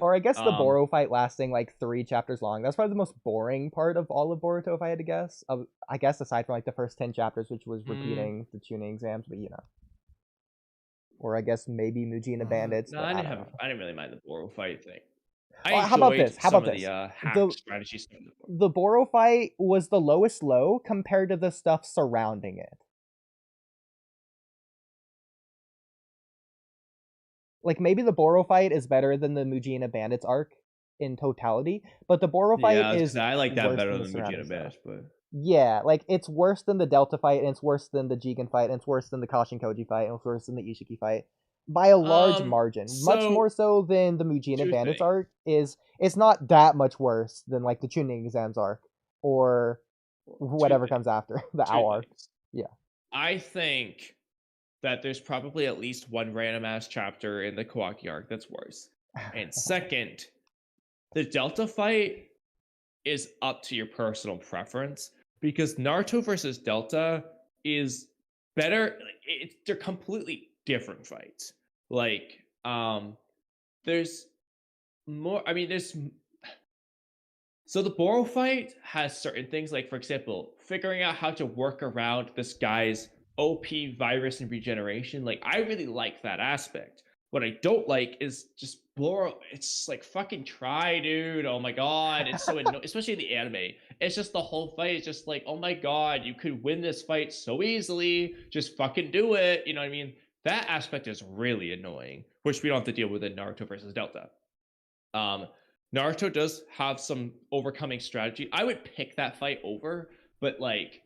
Or I guess the Um, Boro fight lasting like 3 chapters long. That's probably the most boring part of all of Boruto, if I had to guess. I guess aside from like the first 10 chapters, which was mm, repeating the tuning exams, but you know. Or I guess maybe Mujina Bandits, no, but I don't know. I didn't really mind the Boro fight thing. I How about enjoyed this? How some about of the this? hack The strategies. From the Boro. the Boro fight was the lowest low compared to the stuff surrounding it. Like maybe the Boro fight is better than the Mujina Bandits arc in totality, but the Boro Yeah, fight I was gonna is say I like that worse better than the than surrounding Mujina stuff. Bash, but Yeah, like it's worse than the Delta fight, and it's worse than the Jigen fight, and it's worse than the Kashin Koji fight, and it's worse than the Ishiki fight by a large margin. Much so more so than the Mujina two Bandits things. arc is. It's not that much worse than like the Chunin exams arc or Two whatever things. comes after the Two OW arc. things. Yeah. I think that there's probably at least one random ass chapter in the Kawaki arc that's worse. And second, the Delta fight is up to your personal preference because Naruto versus Delta is better. They're completely different fights. Like, there's more. I mean, there's so the Boro fight has certain things, like for example, figuring out how to work around this guy's OP virus and regeneration. Like, I really like that aspect. What I don't like is just Boro. It's like fucking try, dude. Oh my god, it's so annoying, especially in the anime. It's just the whole fight is just like, oh my god, you could win this fight so easily. Just fucking do it. You know what I mean? That aspect is really annoying, which we don't have to deal with in Naruto versus Delta. Um, Naruto does have some overcoming strategy. I would pick that fight over, but like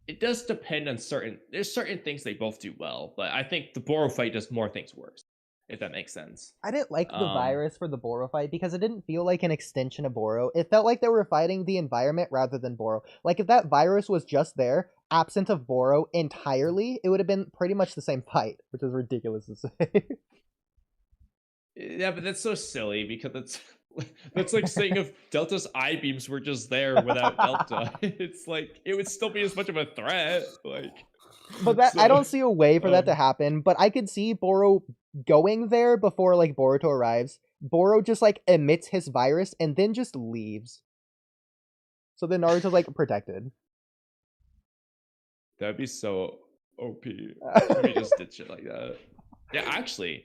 it does depend on certain. There's certain things they both do well, but I think the Boro fight does more things worse, if that makes sense. I didn't like the Um, virus for the Boro fight because it didn't feel like an extension of Boro. It felt like they were fighting the environment rather than Boro. Like if that virus was just there, absent of Boro entirely, it would have been pretty much the same fight, which is ridiculous to say. yeah, but that's so silly because that's that's like saying if Delta's eye beams were just there without Delta, it's like it would still be as much of a threat. Like, But that I so, don't see a way for that to um, happen. But I could see Boro going there before like Boruto arrives. Boro just like emits his virus and then just leaves. So then Naruto's like protected. that'd be so OP if he just did shit like that. Yeah, actually,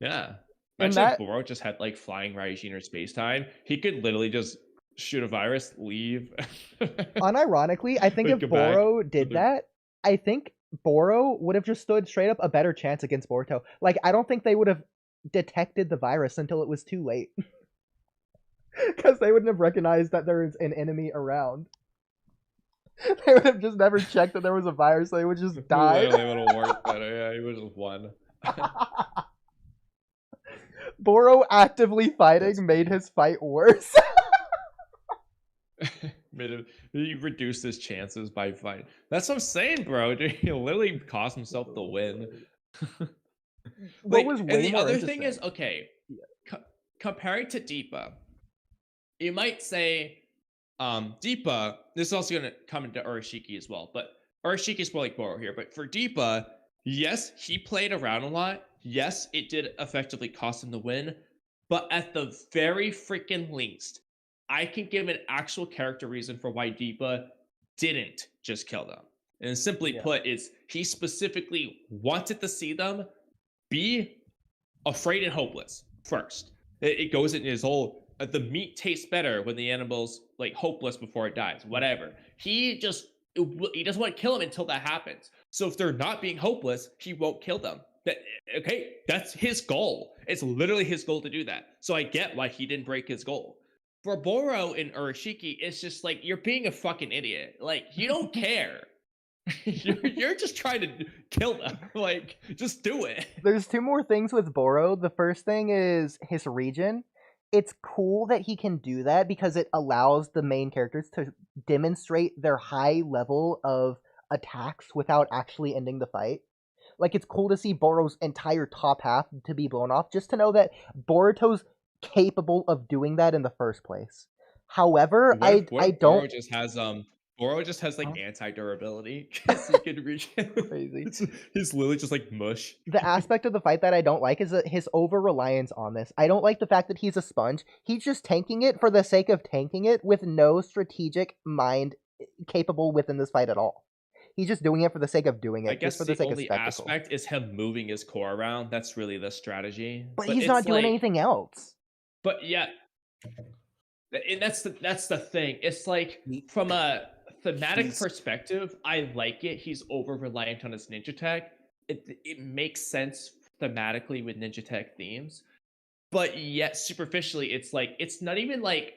yeah. And Imagine if that Boro just had like flying Raijin or space time. He could literally just shoot a virus, leave, unironically, I think like if go back. Boro With did the... that, I think Boro would have just stood straight up a better chance against Boruto. Like I don't think they would have detected the virus until it was too late. Because they wouldn't have recognized that there is an enemy around. They would have just never checked that there was a virus, so they would just died. Literally would have worked better. Yeah, he would have won. Boro actively That's fighting made funny. his fight worse. He reduced his chances by fighting. That's what I'm saying, bro. Dude, he literally cost himself the win. What Like, was and way the more other thing is, interesting. okay, comparing to Deepa, you might say, Deepa, this is also going to come into Urashiki as well, but Urashiki is more like Boro here. But for Deepa, yes, he played around a lot. Yes, it did effectively cost him the win. But at the very freaking least, I can give an actual character reason for why Deepa didn't just kill them. And simply Yeah. put, is he specifically wanted to see them be afraid and hopeless first. It goes in his whole the meat tastes better when the animal's like hopeless before it dies. Whatever. He doesn't want to kill them until that happens. So if they're not being hopeless, he won't kill them. That okay? That's his goal. It's literally his goal to do that. So I get why he didn't break his goal. For Boro and Urashiki, it's just like you're being a fucking idiot. Like you don't care. You're just trying to kill them. Like just do it. There's two more things with Boro. The first thing is his region. It's cool that he can do that because it allows the main characters to demonstrate their high level of attacks without actually ending the fight. Like it's cool to see Boro's entire top half to be blown off, just to know that Boruto's capable of doing that in the first place. However, What I if what I if Boro don't just has Boro just has Huh? like anti-durability because he can reach. Crazy. He's literally just like mush. The aspect of the fight that I don't like is his over-reliance on this. I don't like the fact that he's a sponge. He's just tanking it for the sake of tanking it with no strategic mind capable within this fight at all. He's just doing it for the sake of doing I it, just guess for the the sake of only spectacle. aspect is him moving his core around. That's really the strategy. But But he's not it's doing like, anything else. but yeah, and that's the thing. It's like He- from a thematic he's- perspective, I like it. He's over reliant on his ninja tech. It makes sense thematically with ninja tech themes, but yet superficially, it's like it's not even like,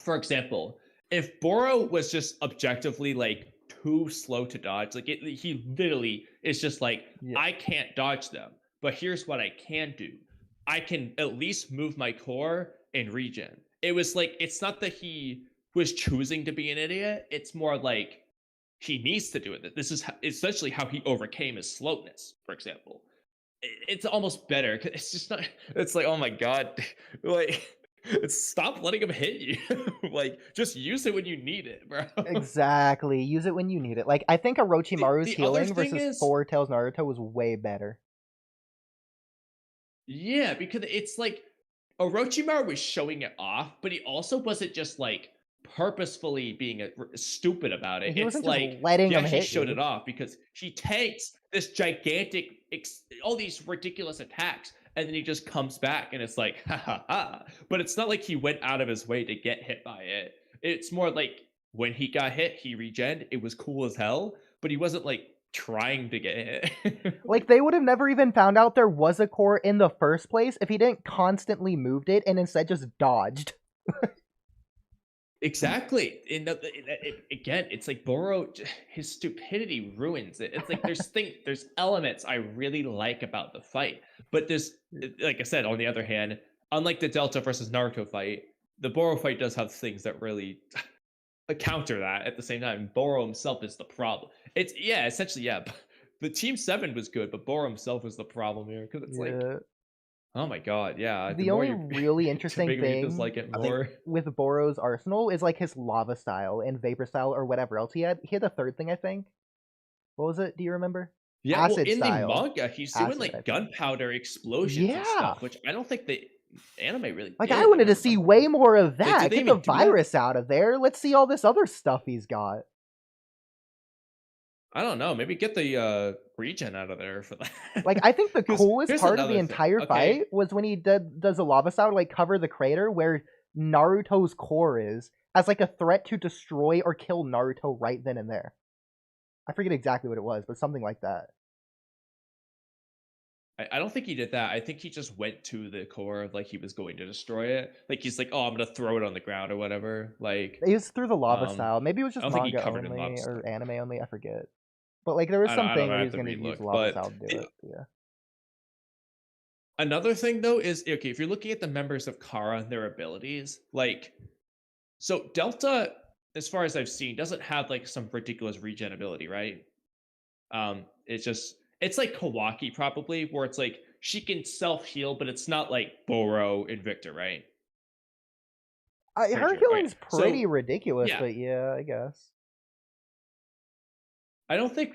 for example, if Boro was just objectively like too slow to dodge, like he literally is just like, Yeah. I can't dodge them, but here's what I can do. I can at least move my core and regen. It was like, it's not that he was choosing to be an idiot. It's more like he needs to do it. This is essentially how he overcame his slowness, for example. It's almost better because it's just not. It's like, oh my god, like stop letting him hit you. Like, just use it when you need it, bro. Exactly. Use it when you need it. Like, I think Orochimaru's the other healing thing versus is- Four Tails Naruto was way better. Yeah, because it's like Orochimaru was showing it off, but he also wasn't just like purposefully being stupid about it. He It's wasn't just like, letting him yeah, he hit showed you. it off because he takes this gigantic, all these ridiculous attacks, and then he just comes back and it's like, ha ha ha. But it's not like he went out of his way to get hit by it. It's more like when he got hit, he regened. It was cool as hell, but he wasn't like trying to get hit. Like, they would have never even found out there was a core in the first place if he didn't constantly moved it and instead just dodged. Exactly. Again, it's like Boro, his stupidity ruins it. It's like there's elements I really like about the fight, but there's, like I said, on the other hand, unlike the Delta versus Naruto fight, the Boro fight does have things that really counter that at the same time. Boro himself is the problem. It's essentially the Team 7 was good, but Boro himself was the problem here because it's like, oh my god, yeah. The only really interesting thing dislike it more. with Boro's arsenal is like his lava style and vapor style or whatever else he had. He had a third thing, I think. What was it? Do you remember? Yeah, Acid well, in style. the manga, he's doing Acid, I like think. gunpowder explosions and Yeah. stuff, which I don't think the anime really Like, did. I wanted to if see remember. way more of Did that. they Get even the do that? virus out of there. Let's see all this other stuff he's got. I don't know. Maybe get the regen out of there for that. Like, I think the 'Cause coolest here's part of the another thing. entire Okay. fight was when he does a lava style to, like, cover the crater where Naruto's core is, as, like, a threat to destroy or kill Naruto right then and there. I forget exactly what it was, but something like that. I don't think he did that. I think he just went to the core like he was going to destroy it. Like he's like, oh, I'm gonna throw it on the ground or whatever. Like, It was through the lava style. Maybe it was I just don't think he manga covered in only lava or style. anime only. I forget. But, like, there was I don't something know, where I he was have going to to use relook, lava but style to do it. Yeah. Another thing though is, okay, if you're looking at the members of Kara and their abilities, like, so Delta, as far as I've seen, doesn't have like some ridiculous regen ability, right? It's like Kawaki probably, where it's like she can self-heal, but it's not like Boro and Victor, right? Her sure. healing's Okay. pretty So, ridiculous, yeah. but yeah, I guess. I don't think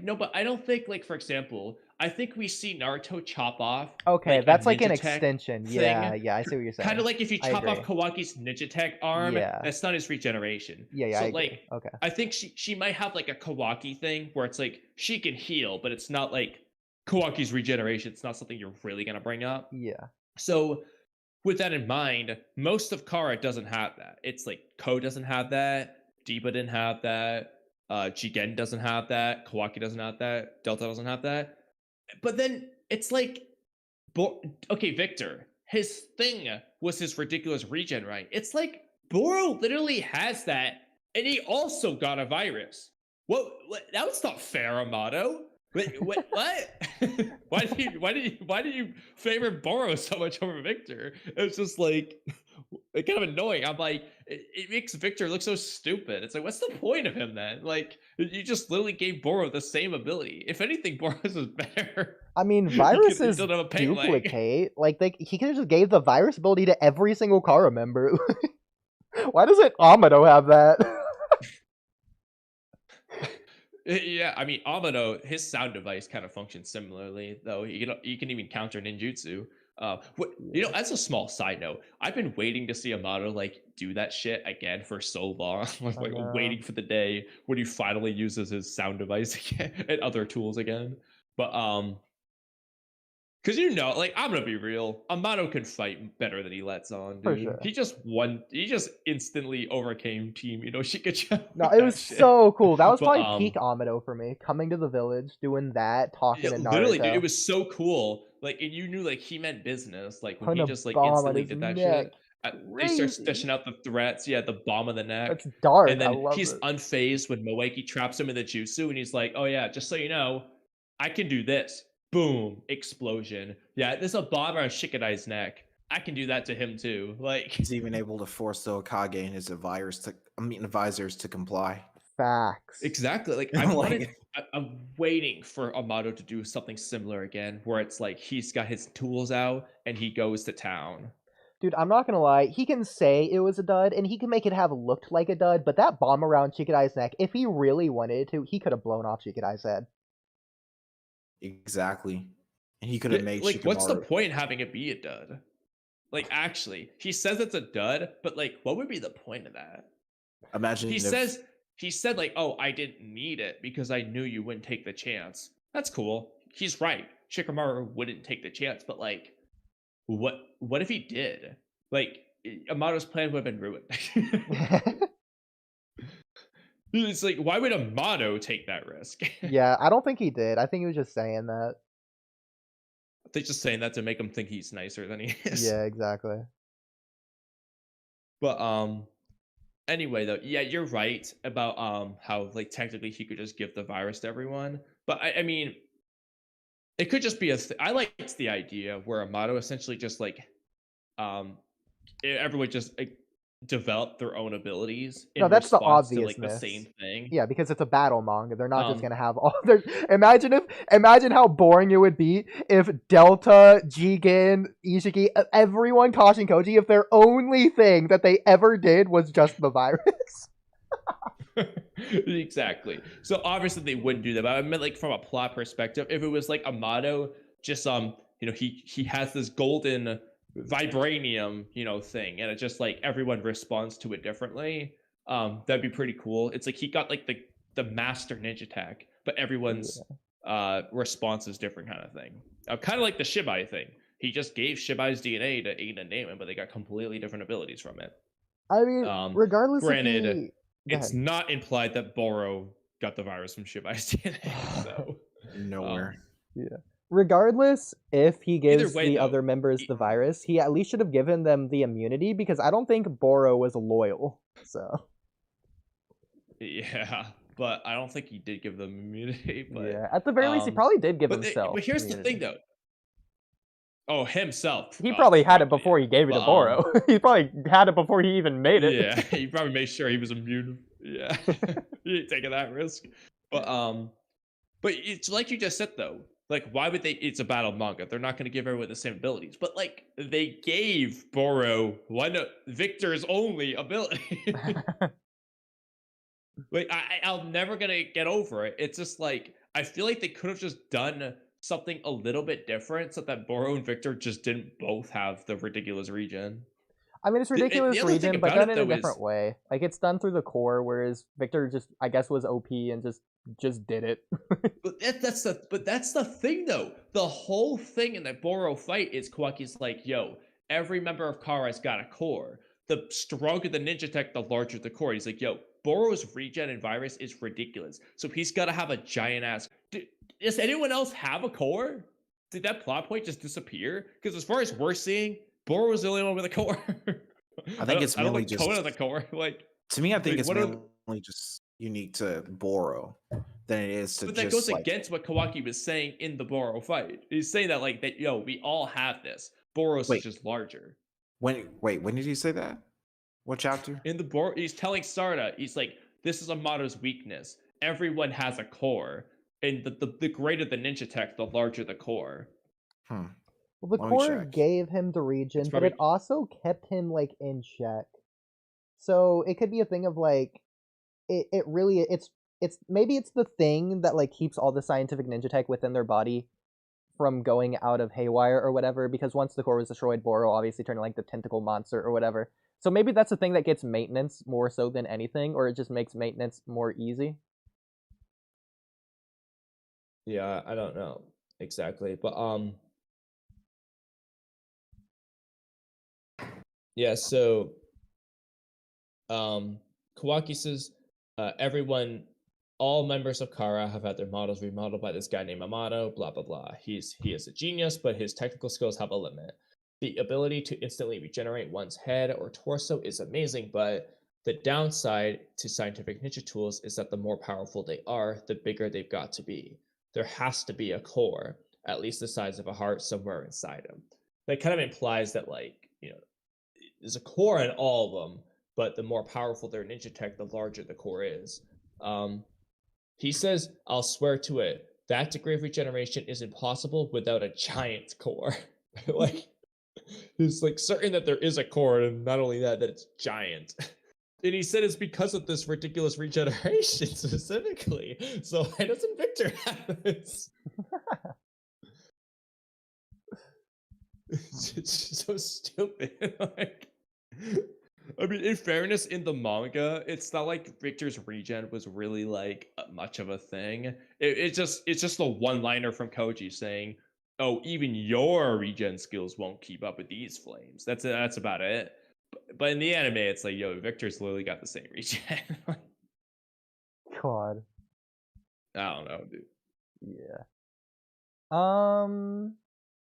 like, for example, I think we see Naruto chop off. Okay, like, that's a like an ninja tech extension. thing. Yeah, I see what you're saying. Kind of like if you I chop off agree. Kawaki's ninja tech arm, Yeah. that's not his regeneration. Yeah, So I agree. like, Okay. I think she might have like a Kawaki thing where it's like she can heal, but it's not like Kawaki's regeneration. It's not something you're really gonna bring up. Yeah. So with that in mind, most of Kara doesn't have that. It's like Ko doesn't have that, Deba didn't have that, Jigen doesn't have that, Kawaki doesn't have that, Delta doesn't have that. But then it's like, okay, Victor, his thing was his ridiculous regen, right? It's like Boro literally has that, and he also got a virus. What? That was not fair, Amato. What? why did you favor Boro so much over Victor? It's just like, it's kind of annoying. I'm like, it makes Victor look so stupid. It's like, what's the point of him then? Like, you just literally gave Boro the same ability. If anything, Boro's is better. I mean, He viruses doesn't have a pain leg. duplicate. Like, he could have just gave the virus ability to every single Kara member. Why doesn't Amado have that? Yeah, I mean, Amano, his sound device kind of functions similarly, though. You can even counter ninjutsu. Yeah, As a small side note, I've been waiting to see Amano like do that shit again for so long. I Like know. waiting for the day when he finally uses his sound device again and other tools again. But because like I'm gonna be real, Amato can fight better than he lets on, For dude. sure. He just instantly overcame Team Shikacho No, with it was that shit. so cool. That was But probably peak Amado for me. Coming to the village, doing that, talking yeah, to literally, dude, it Naruto, was so cool. Like, and you knew like he meant business. Like when putting he a just like bomb on instantly his did that neck. shit. They start Crazy. stitching out the threats. Yeah, the bomb of the neck, That's dark. and I then love he's it. unfazed when Moeki traps him in the jutsu, and he's like, "Oh yeah, just so you know, I can do this." Boom! Explosion. Yeah, there's a bomb on Shikadai's neck. I can do that to him too. Like He's even able to force the Hokage and his advisors to comply. Facts. exactly. Like Like, I'm waiting for Amato to do something similar again, where it's like he's got his tools out and he goes to town. Dude, I'm not gonna lie. He can say it was a dud, and he can make it have looked like a dud. But that bomb around Chikadai's neck, if he really wanted to, he could have blown off Chikadai's head. exactly. And he could Yeah, have made like, what's the Shikamaru. point in having it be a dud? Like, actually, he says it's a dud, but like, what would be the point of that? Imagine He if said like, "Oh, I didn't need it because I knew you wouldn't take the chance." That's cool. He's right. Shikamaru wouldn't take the chance, but like, what if he did? Like, Amato's plan would have been ruined. It's like, why would Amato take that risk? Yeah, I don't think he did. I think he was just saying that. They're just saying that to make him think he's nicer than he is. Yeah, exactly. But anyway though, yeah, you're right about how like technically he could just give the virus to everyone. But I mean, it could just be I liked the idea where Amato essentially just like um everyone just like develop their own abilities No, in that's the response to like the obviousness. same thing. Yeah, because it's a battle manga. They're not just Um gonna have all their. Imagine how boring it would be if Delta, Jigen, Ishiki, everyone Kashin Koji, if their only thing that they ever did was just the virus. exactly. So obviously they wouldn't do that. But I meant like from a plot perspective, if it was like Amato just he has this golden vibranium, thing, and it just like everyone responds to it differently. That'd be pretty cool. It's like he got like the master ninja attack, but everyone's response is different kind of thing. Kind of like the Shibai thing. He just gave Shibai's DNA to Aiden and Damon, but they got completely different abilities from it. I mean, regardless if Granted, he. Go it's ahead. not implied that Boro got the virus from Shibai's DNA. So nowhere. Yeah. Regardless if he either gives way, the though, other members the virus, he at least should have given them the immunity because I don't think Boro was loyal. So yeah, but I don't think he did give them immunity. But yeah, at the very least, he probably did give himself. but here's immunity. the thing, though. Oh, himself. He probably had it probably, before he gave it but, to Boro. He probably had it before he even made it. Yeah, he probably made sure he was immune. Yeah, he ain't taking that risk. But it's like you just said though. Like, why would they? It's a battle manga. They're not going to give everyone the same abilities. But like, they gave Boro one Victor's only ability. Like, I'm never gonna get over it. It's just like I feel like they could have just done something a little bit different so that Boro and Victor just didn't both have the ridiculous region. I mean, it's ridiculous The other thing region, but about done it in a though different is way. Like it's done through the core, whereas Victor just, I guess, was OP and just did it. that's the thing though. The whole thing in that Boro fight is Kawaki's like, yo, every member of Kara's got a core. The stronger the ninja tech, the larger the core. He's like, yo, Boro's regen and virus is ridiculous. So he's got to have a giant ass. Does anyone else have a core? Did that plot point just disappear? Because as far as we're seeing, Boro's the only one with a core. I think it's mainly like just Kona the core. Like to me. I think it's what mainly just unique to Boro than it is to but that just goes like. against what Kawaki was saying in the Boro fight. He's saying that like that, yo, we all have this. Boros is Wait, just larger. when did he say that? What chapter? In the Boro, he's telling Sarda, he's like, this is Amato's weakness. Everyone has a core, and the greater the ninja tech, the larger the core. Hmm. Well, the Let me core check. gave him the region, It's but probably it also kept him like in check. So it could be a thing of like it really maybe it's the thing that like keeps all the scientific ninja tech within their body from going out of haywire or whatever, because once the core was destroyed, Boro obviously turned like the tentacle monster or whatever. So maybe that's the thing that gets maintenance more so than anything, or it just makes maintenance more easy. Yeah, I don't know exactly, but yeah, so Kawaki says all members of Kara have had their models remodeled by this guy named Amato, blah blah blah. He is a genius, but his technical skills have a limit. The ability to instantly regenerate one's head or torso is amazing, but the downside to scientific ninja tools is that the more powerful they are, the bigger they've got to be. There has to be a core, at least the size of a heart, somewhere inside them. That kind of implies that, like, there's a core in all of them, but the more powerful their ninja tech, the larger the core is. He says, I'll swear to it, that degree of regeneration is impossible without a giant core. Like, he's like certain that there is a core, and not only that it's giant. And he said it's because of this ridiculous regeneration specifically. So why doesn't Victor have this? It's so stupid. Like, I mean, in fairness, in the manga, it's not like Victor's regen was really like much of a thing. It's just a one-liner from Koji saying, "Oh, even your regen skills won't keep up with these flames." That's about it. But in the anime, it's like, yo, Victor's literally got the same regen. God. I don't know, dude. Yeah.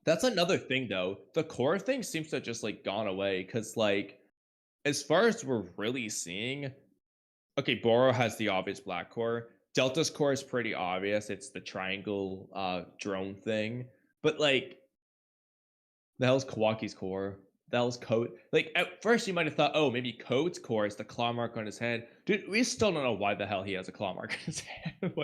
That's another thing, though. The core thing seems to have just like gone away because, like, as far as we're really seeing, okay, Boro has the obvious black core. Delta's core is pretty obvious. It's the triangle drone thing. But like, the hell's Kawaki's core? The hell's Code? Like, at first you might have thought, oh, maybe Code's core is the claw mark on his head. Dude, we still don't know why the hell he has a claw mark on his head. Like,